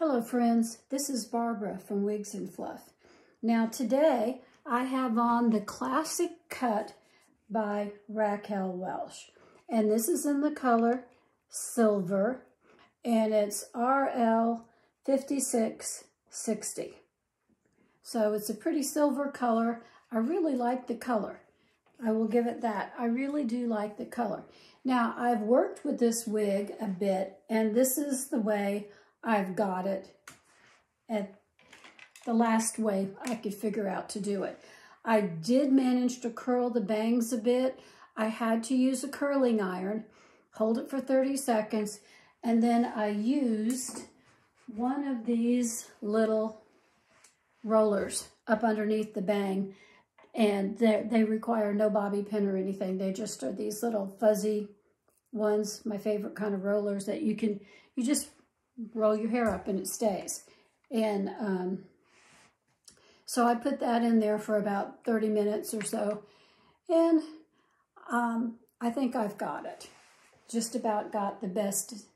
Hello friends, this is Barbara from Wigs and Fluff. Now today I have on the Classic Cut by Raquel Welch. And this is in the color Silver and it's RL 5660. So it's a pretty silver color. I really like the color. I will give it that. I really do like the color. Now I've worked with this wig a bit and this is the way I've got it at the last way I could figure out to do it. I did manage to curl the bangs a bit. I had to use a curling iron, hold it for 30 seconds, and then I used one of these little rollers up underneath the bang, and they require no bobby pin or anything. They just are these little fuzzy ones, my favorite kind of rollers that you just roll your hair up and it stays. And so I put that in there for about 30 minutes or so. And I think I've got it. Just about got the best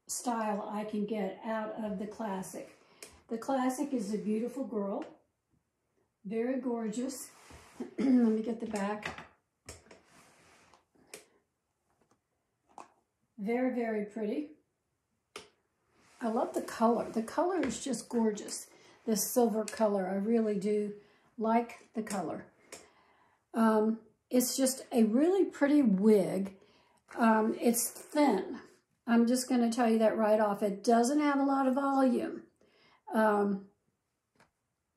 style I can get out of the Classic. The Classic is a beautiful girl. Very gorgeous. Let me get the back. Very, very pretty. I love the color. The color is just gorgeous. This silver color, I really do like the color. It's just a really pretty wig. It's thin. I'm just going to tell you that right off. It doesn't have a lot of volume.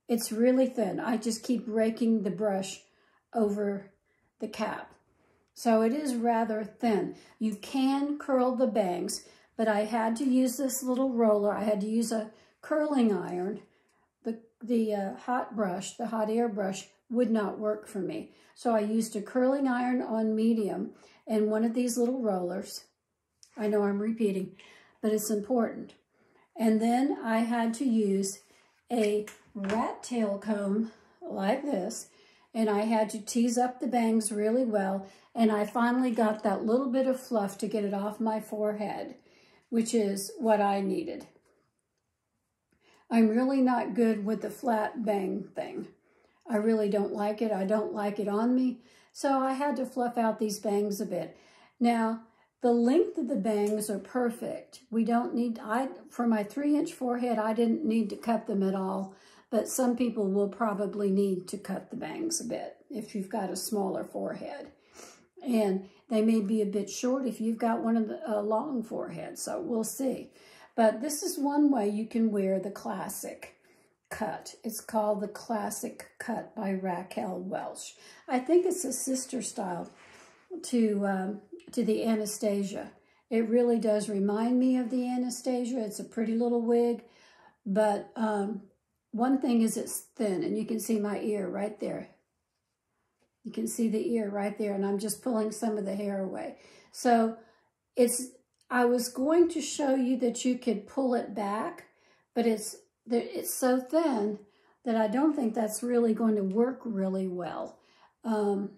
It's really thin. I just keep raking the brush over the cap. So it is rather thin. You can curl the bangs, but I had to use this little roller. I had to use a curling iron. The hot brush, the hot air brush, would not work for me. So I used a curling iron on medium and one of these little rollers. I know I'm repeating, but it's important. And then I had to use a rat tail comb like this, and I had to tease up the bangs really well, and I finally got that little bit of fluff to get it off my forehead, which is what I needed. I'm really not good with the flat bang thing. I really don't like it. I don't like it on me, so I had to fluff out these bangs a bit. Now, the length of the bangs are perfect. We don't need, for my 3-inch forehead, I didn't need to cut them at all, but some people will probably need to cut the bangs a bit if you've got a smaller forehead. And they may be a bit short if you've got one of the long forehead, so we'll see. But this is one way you can wear the Classic Cut. It's called the Classic Cut by Raquel Welch. I think it's a sister style to the Anastasia. It really does remind me of the Anastasia. It's a pretty little wig, but one thing is it's thin, and you can see my ear right there. You can see the ear right there, and I'm just pulling some of the hair away. So I was going to show you that you could pull it back, but it's so thin that I don't think that's really going to work really well. I'll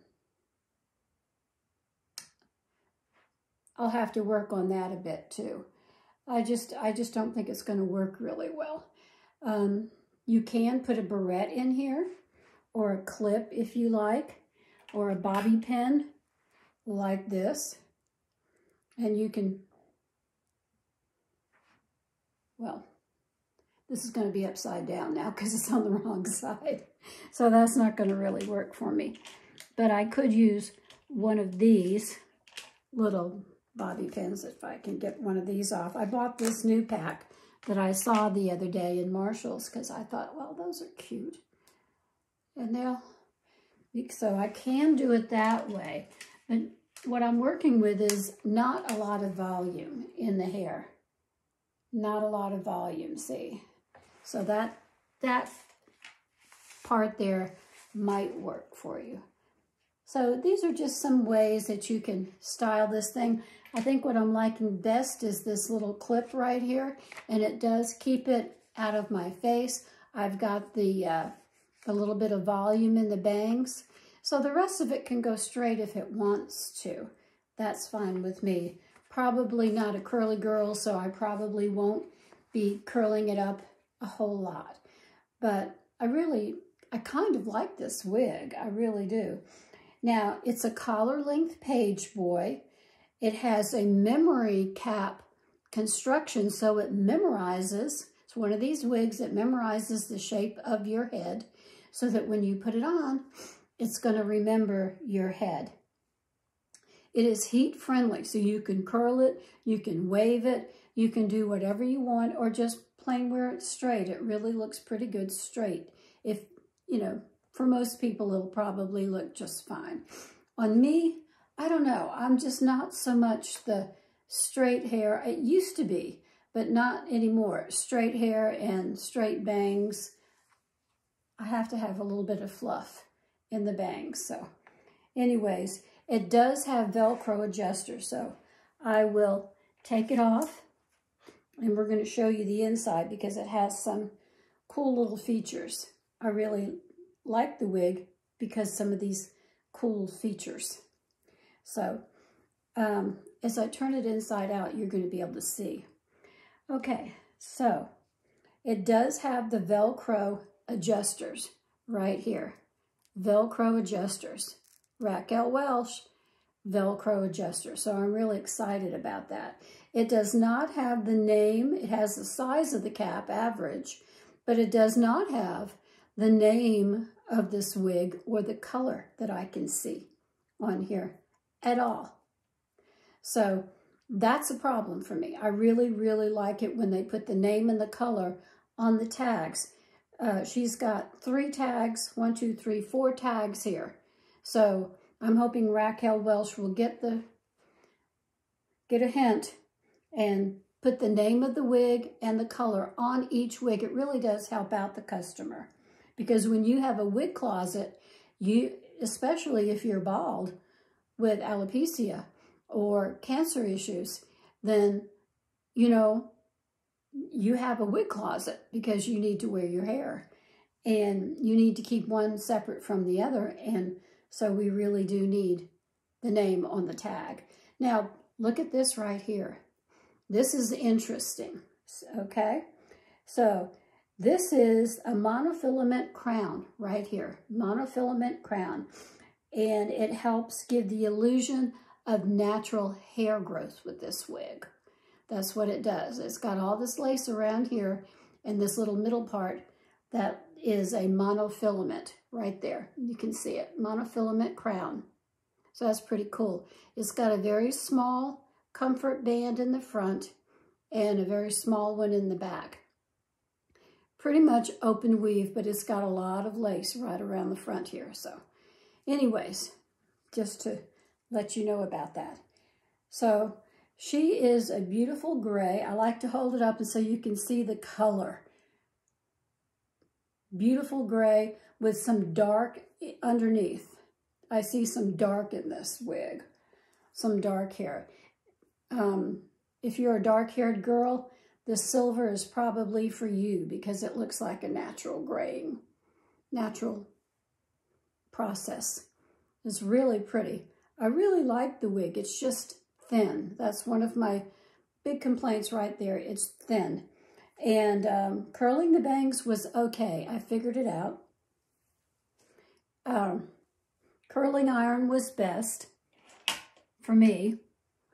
have to work on that a bit too. I just don't think it's going to work really well. You can put a barrette in here, or a clip if you like, or a bobby pin like this. And you can, well, this is going to be upside down now because it's on the wrong side. So that's not going to really work for me. But I could use one of these little bobby pins if I can get one of these off. I bought this new pack that I saw the other day in Marshall's because I thought, well, those are cute. And so I can do it that way. But what I'm working with is not a lot of volume in the hair. Not a lot of volume, see? So that part there might work for you. So these are just some ways that you can style this thing. I think what I'm liking best is this little clip right here, and it does keep it out of my face. I've got the little bit of volume in the bangs, so the rest of it can go straight if it wants to. That's fine with me. probably not a curly girl, so I probably won't be curling it up a whole lot. But I kind of like this wig. I really do. Now, it's a collar length page boy. It has a memory cap construction, so it memorizes. It's one of these wigs that memorizes the shape of your head so that when you put it on, it's going to remember your head. It is heat friendly, so you can curl it, you can wave it, you can do whatever you want, or just plain wear it straight. It really looks pretty good straight. If, you know, for most people, it'll probably look just fine. On me, I don't know. I'm just not so much the straight hair. It used to be, but not anymore. Straight hair and straight bangs. I have to have a little bit of fluff in the bangs. So anyways, it does have Velcro adjuster. So I will take it off and we're going to show you the inside because it has some cool little features. I really like the wig because some of these cool features. So as I turn it inside out, you're going to be able to see. Okay, so it does have the Velcro adjusters right here. Velcro adjusters. Raquel Welch, Velcro adjuster. So I'm really excited about that. It does not have the name. It has the size of the cap, average, but it does not have the name of this wig or the color that I can see on here at all. So that's a problem for me. I really, really like it when they put the name and the color on the tags. She's got 3 tags, 1, 2, 3, 4 tags here. So I'm hoping Raquel Welch will get a hint and put the name of the wig and the color on each wig. It really does help out the customer. Because when you have a wig closet, especially if you're bald with alopecia or cancer issues, then, you know, you have a wig closet because you need to wear your hair. And you need to keep one separate from the other. And so we really do need the name on the tag. Now, look at this right here. This is interesting, okay? So this is a monofilament crown right here, monofilament crown. And it helps give the illusion of natural hair growth with this wig. That's what it does. It's got all this lace around here and this little middle part that is a monofilament right there. You can see it, monofilament crown. So that's pretty cool. It's got a very small comfort band in the front and a very small one in the back. Pretty much open weave, but it's got a lot of lace right around the front here. So anyways, just to let you know about that. So she is a beautiful gray. I like to hold it up and so you can see the color. Beautiful gray with some dark underneath. I see some dark in this wig, some dark hair. If you're a dark-haired girl, the silver is probably for you because it looks like a natural graying, natural process. It's really pretty. I really like the wig. It's just thin. That's one of my big complaints right there. It's thin. And curling the bangs was okay. I figured it out. Curling iron was best for me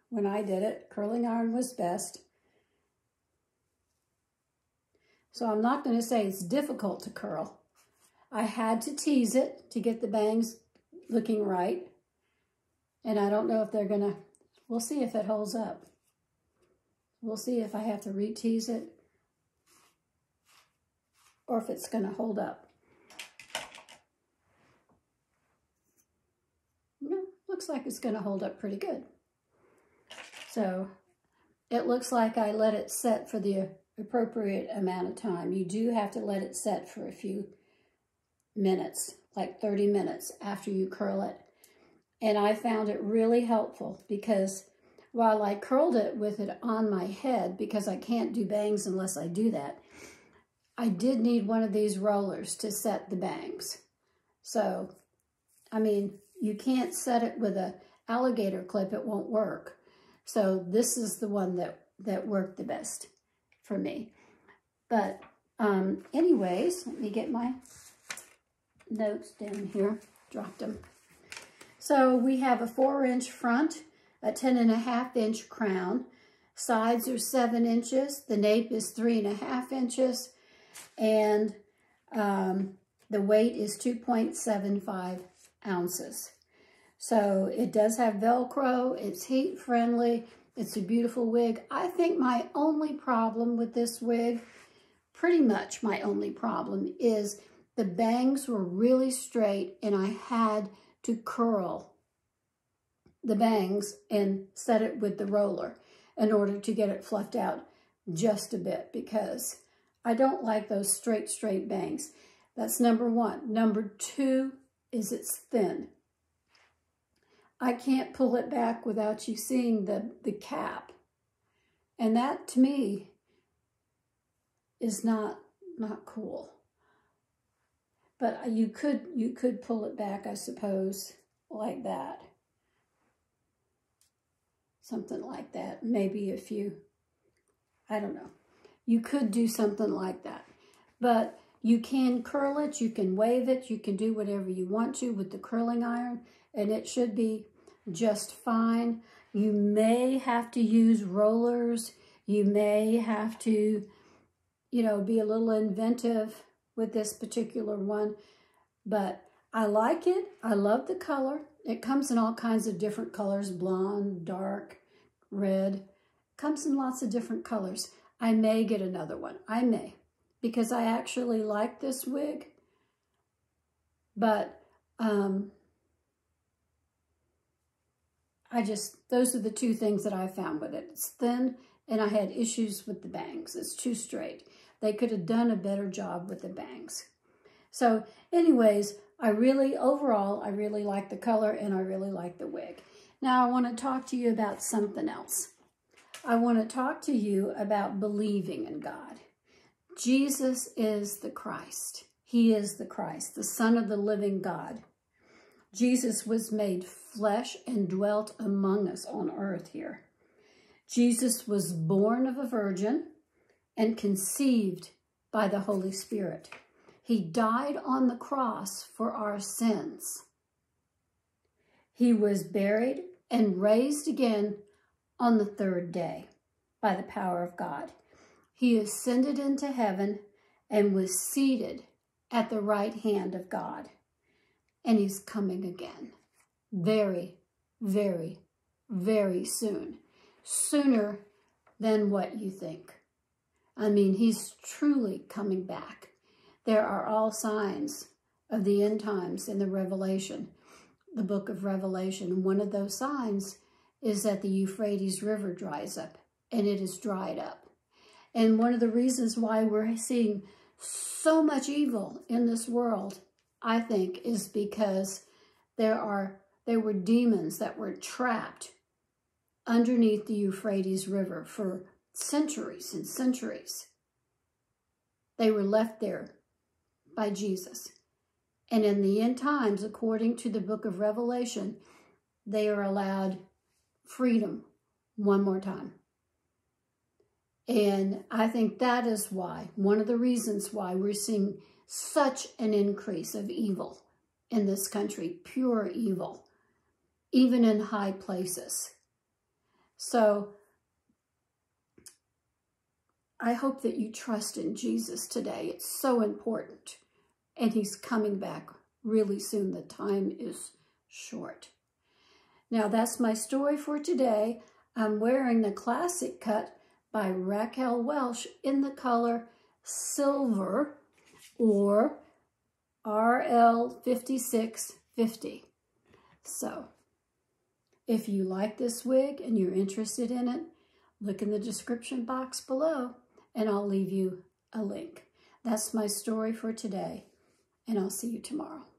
when I did it. Curling iron was best. So I'm not going to say it's difficult to curl. I had to tease it to get the bangs looking right. And I don't know if they're going to, we'll see if it holds up. We'll see if I have to re-tease it or if it's going to hold up. No, looks like it's going to hold up pretty good. So it looks like I let it set for the appropriate amount of time. You do have to let it set for a few minutes, like 30 minutes after you curl it. And I found it really helpful because while I curled it with it on my head, because I can't do bangs unless I do that, I did need one of these rollers to set the bangs. So, I mean, you can't set it with an alligator clip, it won't work. So this is the one that worked the best for me. But anyways, let me get my notes down here. Dropped them. So we have a 4-inch front, a 10.5-inch crown. Sides are 7 inches. The nape is 3.5 inches. And the weight is 2.75 ounces. So it does have Velcro. It's heat friendly. It's a beautiful wig. I think my only problem with this wig, pretty much my only problem, is the bangs were really straight and I had to curl the bangs and set it with the roller in order to get it fluffed out just a bit, because I don't like those straight bangs. That's number one. Number two is it's thin. I can't pull it back without you seeing the cap. And that, to me, is not cool. But you could pull it back, I suppose, like that. Something like that. Maybe if you, I don't know. You could do something like that. But you can curl it, you can wave it, you can do whatever you want to with the curling iron, and it should be just fine. You may have to use rollers. You may have to, you know, be a little inventive with this particular one. But I like it. I love the color. It comes in all kinds of different colors, blonde, dark, red. It comes in lots of different colors. I may get another one. I may, because I actually like this wig. But those are the two things that I found with it. It's thin, and I had issues with the bangs. It's too straight. They could have done a better job with the bangs. So anyways, overall, I really like the color and I really like the wig. Now I want to talk to you about something else. I want to talk to you about believing in God. Jesus is the Christ. He is the Christ, the Son of the living God. Jesus was made flesh and dwelt among us on earth here. Jesus was born of a virgin and conceived by the Holy Spirit. He died on the cross for our sins. He was buried and raised again on the 3rd day by the power of God. He ascended into heaven and was seated at the right hand of God. And he's coming again very, very, very soon. Sooner than what you think. I mean, he's truly coming back. There are all signs of the end times in the Revelation, the book of Revelation. One of those signs is that the Euphrates River dries up, and it is dried up. And one of the reasons why we're seeing so much evil in this world, I think, is because there were demons that were trapped underneath the Euphrates River for centuries and centuries. They were left there by Jesus. And in the end times, according to the book of Revelation, they are allowed freedom one more time. And I think that is why, one of the reasons why we're seeing such an increase of evil in this country, pure evil, even in high places. So I hope that you trust in Jesus today. It's so important. And he's coming back really soon. The time is short. Now that's my story for today. I'm wearing the classic cut by Raquel Welch in the color silver, or RL5650. So if you like this wig and you're interested in it, look in the description box below and I'll leave you a link. That's my story for today, and I'll see you tomorrow. Bye.